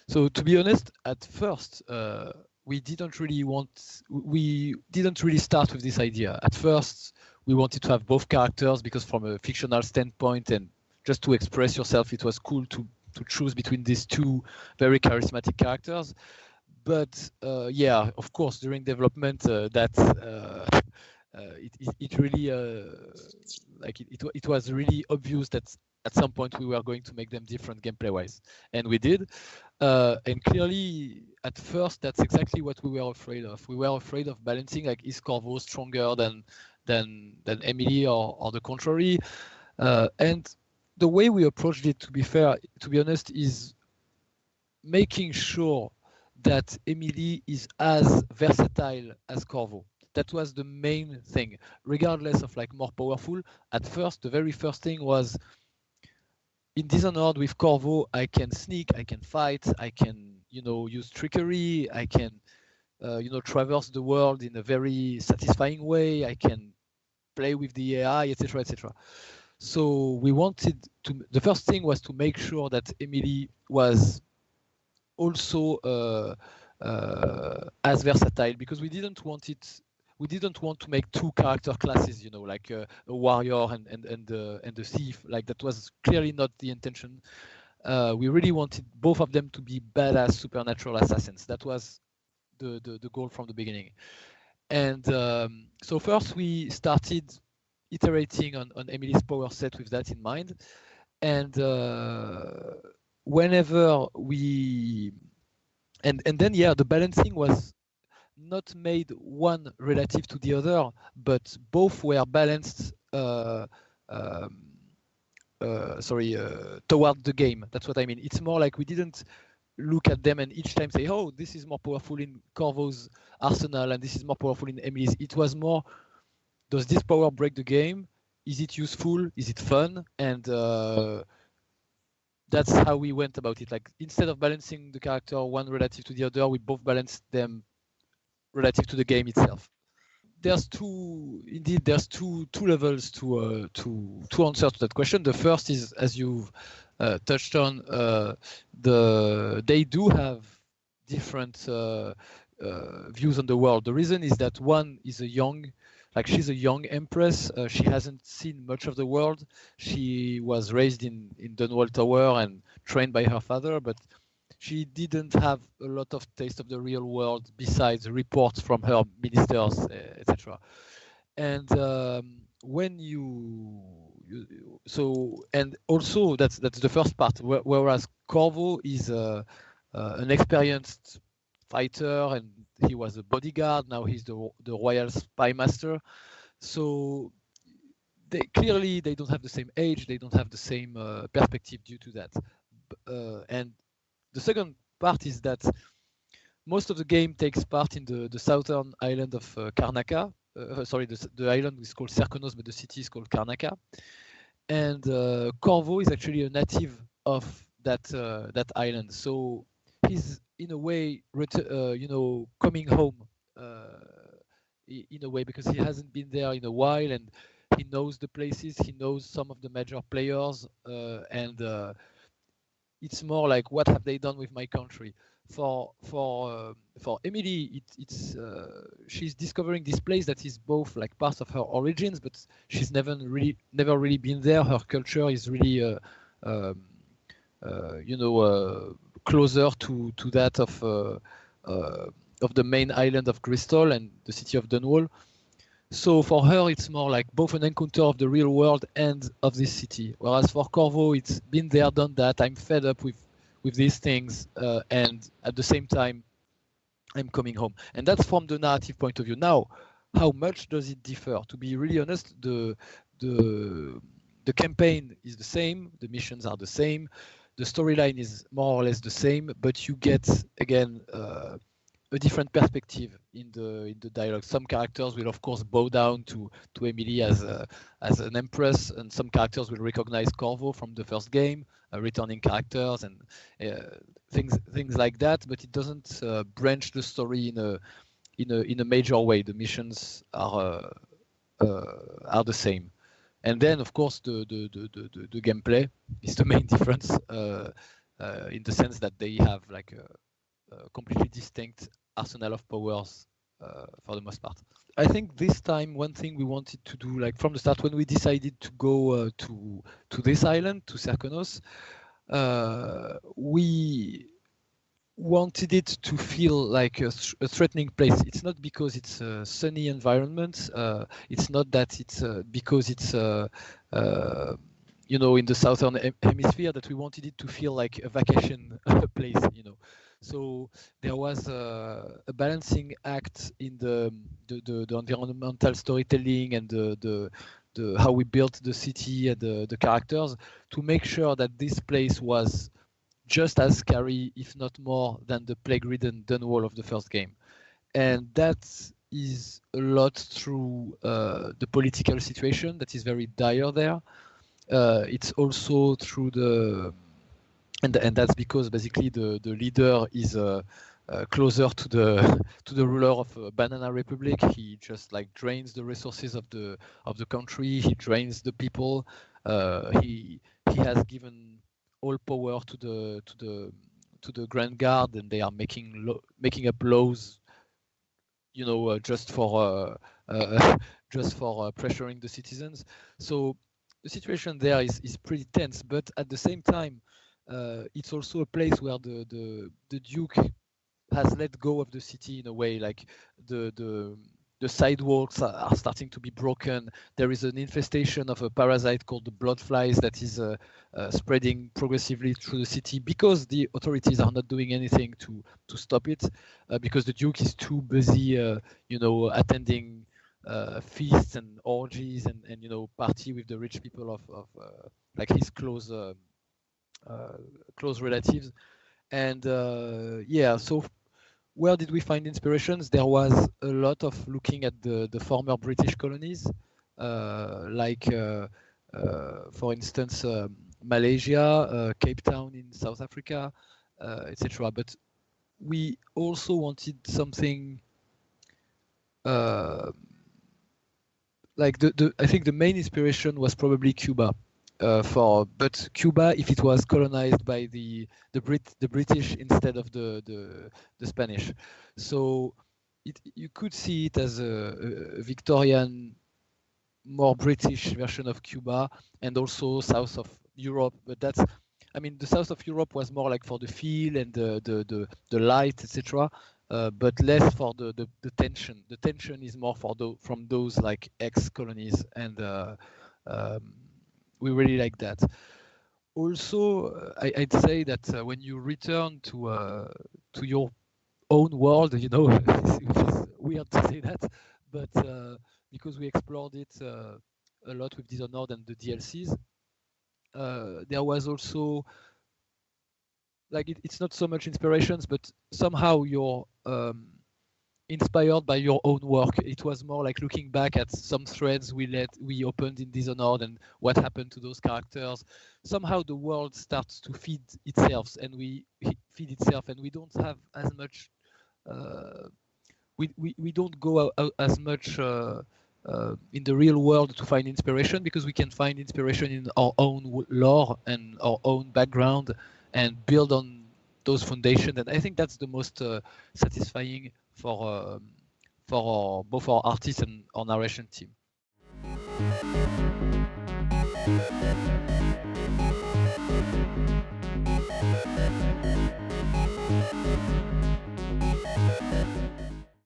So to be honest, at first we didn't really start with this idea. At first, we wanted to have both characters because from a fictional standpoint and just to express yourself, it was cool to choose between these two very charismatic characters. But yeah, of course, during development, it really it was really obvious that at some point we were going to make them different gameplay wise, and we did. And clearly, at first, that's exactly what we were afraid of. We were afraid of balancing, like, is Corvo stronger than Emily, or the contrary? And the way we approached it, to be honest, is making sure that Emily is as versatile as Corvo. That was the main thing, regardless of like more powerful. At first, the very first thing was, in Dishonored with Corvo, I can sneak, I can fight, I can, use trickery, I can, traverse the world in a very satisfying way, I can play with the AI, etc., etc. So we wanted to, the first thing was to make sure that Emily was also as versatile, because we didn't want to make two character classes, like a warrior and a thief. Like, that was clearly not the intention. We really wanted both of them to be badass supernatural assassins. That was the goal from the beginning. And so first we started iterating on Emily's power set with that in mind. And whenever we and then yeah, the balancing was not made one relative to the other, but both were balanced toward the game. That's what I mean. It's more like we didn't look at them and each time say, oh, this is more powerful in Corvo's arsenal and this is more powerful in Emily's. It was more, does this power break the game? Is it useful? Is it fun? And that's how we went about it. Like, instead of balancing the character one relative to the other, we both balanced them relative to the game itself. There's two levels to answer to that question. The first is, as you've touched on, they do have different views on the world. The reason is that one is she's a young empress. She hasn't seen much of the world. She was raised in Dunwall Tower and trained by her father, but she didn't have a lot of taste of the real world besides reports from her ministers, etc. And when and also that's the first part. Whereas Corvo is an experienced fighter, and he was a bodyguard. Now he's the royal spy master. So they don't have the same age. They don't have the same perspective due to that. And the second part is that most of the game takes part in the southern island of Karnaca. The island is called Serkonos, but the city is called Karnaca. And Corvo is actually a native of that island. So he's in a way, coming home in a way, because he hasn't been there in a while, and he knows the places, he knows some of the major players, and it's more like, what have they done with my country? For Emily, she's discovering this place that is both like part of her origins, but she's never really been there. Her culture is really closer to that of the main island of Crystal and the city of Dunwall. So for her, it's more like both an encounter of the real world and of this city. Whereas for Corvo, it's been there, done that. I'm fed up with these things, and at the same time, I'm coming home. And that's from the narrative point of view. Now, how much does it differ? To be really honest, the campaign is the same, the missions are the same, the storyline is more or less the same, but you get, again, a different perspective in the dialogue. Some characters will, of course, bow down to Emily as an empress, and some characters will recognize Corvo from the first game, returning characters and things like that. But it doesn't branch the story in a major way. The missions are the same. And then, of course, the gameplay is the main difference in the sense that they have like a completely distinct arsenal of powers for the most part. I think this time one thing we wanted to do, like from the start when we decided to go to this island, to Serkonos, we wanted it to feel like a threatening place. It's not because it's a sunny environment. It's not that it's because it's you know, in the southern hemisphere, that we wanted it to feel like a vacation place, you know. So there was a balancing act in the environmental storytelling and the how we built the city and the characters to make sure that this place was just as scary, if not more, than the plague-ridden Dunwall of the first game. And that is a lot through the political situation that is very dire there. It's also through the and that's because basically the leader is closer to the ruler of Banana Republic. He just like drains the resources of the country. He drains the people. He has given all power to the Grand Guard, and they are making up laws, you know, just for pressuring the citizens. So the situation there is pretty tense, but at the same time, it's also a place where the Duke has let go of the city in a way. Like the sidewalks are starting to be broken. There is an infestation of a parasite called the blood flies that is spreading progressively through the city because the authorities are not doing anything to stop it, because the Duke is too busy, you know, attending feasts and orgies and you know, party with the rich people of like his close relatives. And yeah, so where did we find inspirations? There was a lot of looking at the former British colonies, like for instance Malaysia, Cape Town in South Africa, etc. But we also wanted something like I think the main inspiration was probably Cuba. But Cuba, if it was colonized by the British instead of the Spanish, so you could see it as a Victorian, more British version of Cuba, and also south of Europe. But that's, I mean, the south of Europe was more like for the feel and the light, etc. But less for the tension. The tension is more for from those like ex-colonies, and we really like that. Also, I'd say that when you return to your own world, you know, which is weird to say that, but because we explored it a lot with Dishonored and the DLCs, there was also like it's not so much inspirations, but somehow you're inspired by your own work. It was more like looking back at some threads we opened in Dishonored and what happened to those characters. Somehow the world starts to feed itself, and we don't have as much. We don't go out as much in the real world to find inspiration, because we can find inspiration in our own lore and our own background and build on those foundations. And I think that's the most satisfying for both our artists and our narration team.